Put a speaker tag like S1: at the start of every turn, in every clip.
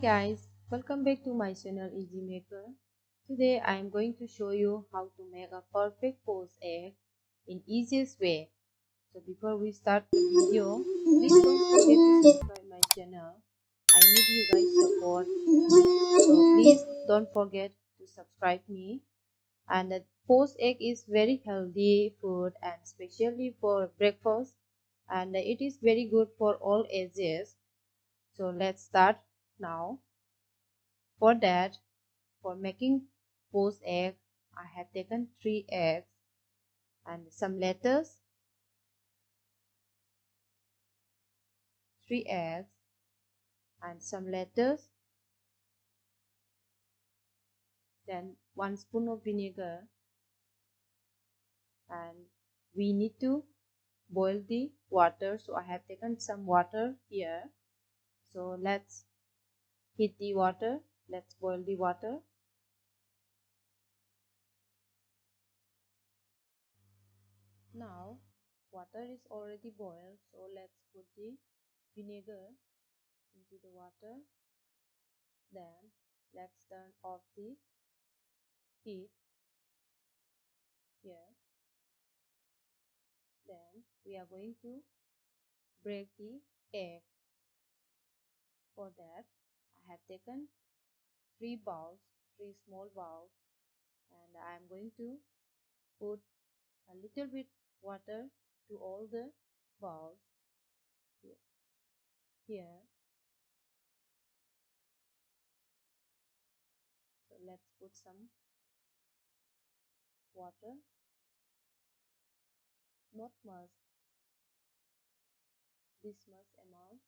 S1: Guys, welcome back to my channel Easy Maker. Today I am going to show you how to make a perfect poached egg in easiest way. So before we start the video, please don't forget to subscribe my channel. I need you guys support. So please don't forget to subscribe me. And the poached egg is very healthy food and especially for breakfast, and it is very good for all ages. So let's start now. For that, for making poached egg, I have taken 3 eggs and some lettuce, 3 eggs and some lettuce, then 1 spoon of vinegar, and we need to boil the water. So I have taken some water here. So let's heat the water. Let's boil the water. Now water is already boiled, so let's put the vinegar into the water. Then let's turn off the heat here. Then we are going to break the egg. For that, I have taken 3 bowls, 3 small bowls, and I am going to put a little bit water to all the bowls here. So let's put some water, not much, this much amount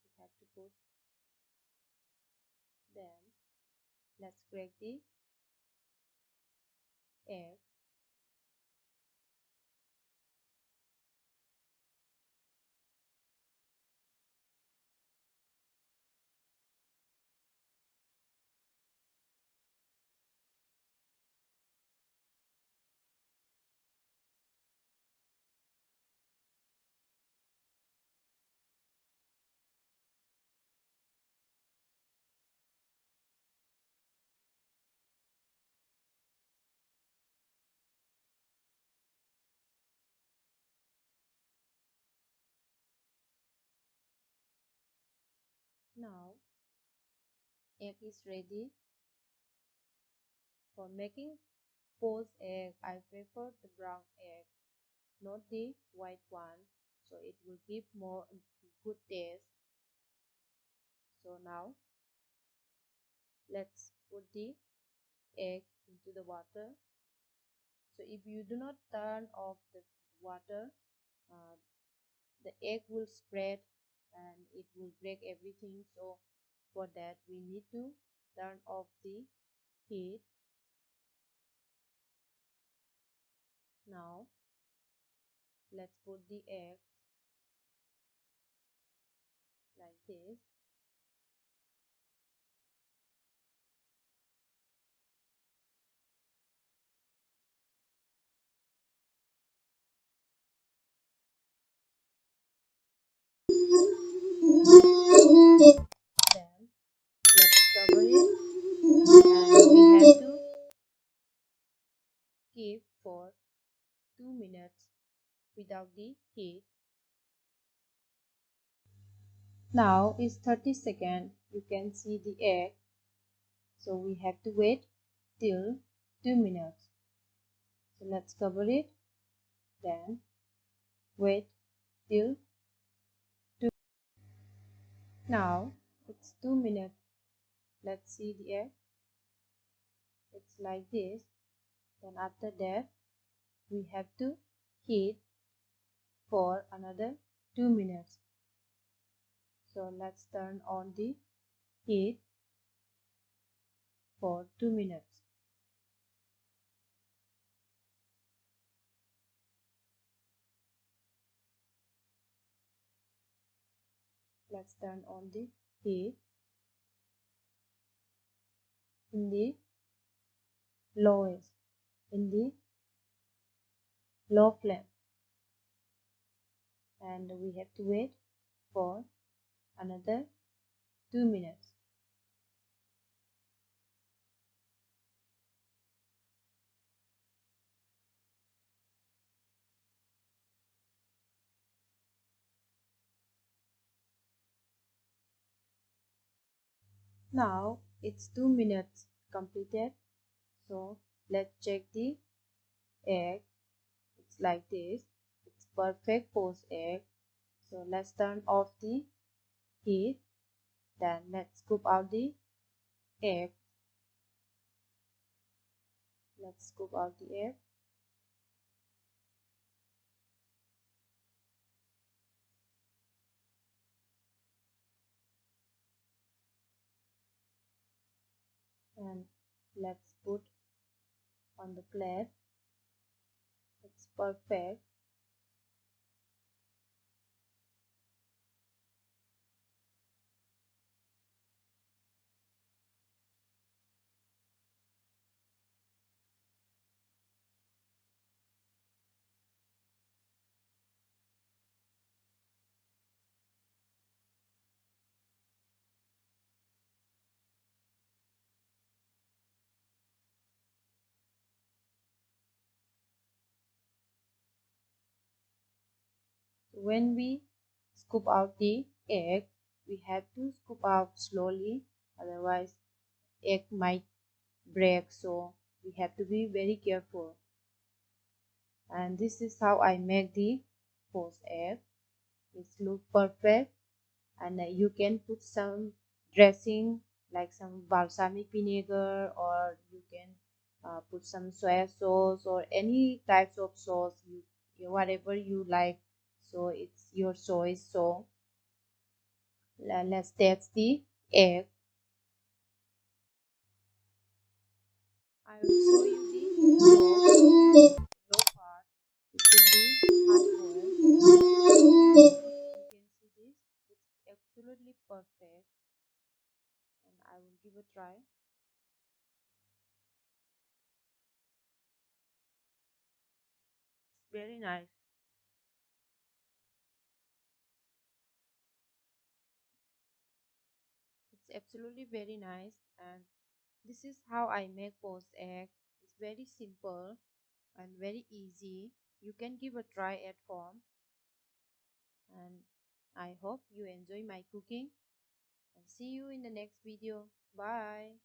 S1: we have to put. Then let's break the egg. Now egg is ready. For making poached egg, I prefer the brown egg, not the white one, so it will give more good taste. So now let's put the egg into the water. So if you do not turn off the water, uh, the egg will spread and it will break everything. So for that we need to turn off the heat. Now let's put the egg like this. Then let's cover it, and we have to keep for 2 minutes without the heat. Now it's 30 seconds. You can see the egg. So we have to wait till 2 minutes. So let's cover it. Then wait till 2. Now it's 2 minutes. Let's see the egg. It's like this. Then after that we have to heat for another 2 minutes. So let's turn on the heat for 2 minutes. Let's turn on the heat in the lowest, in the low flame, and we have to wait for another 2 minutes. Now it's 2 minutes completed. So let's check the egg. It's like this. It's perfect poached egg. So let's turn off the heat. Then let's scoop out the egg. Let's scoop out the egg. And let's put on the plate. It's perfect. When we scoop out the egg, we have to scoop out slowly, otherwise egg might break, so we have to be very careful. And this is how I make the poached egg. It looks perfect, and you can put some dressing like some balsamic vinegar, or you can put some soya sauce or any types of sauce, whatever you like. So it's your choice. So let's test the egg. I will show you the low part. It will be hard boiled. You can see this. It's absolutely perfect, and I will give a try. It's very nice. It's absolutely very nice, and this is how I make poached egg. It's very simple and very easy. You can give a try at home, and I hope you enjoy my cooking, and see you in the next video. Bye.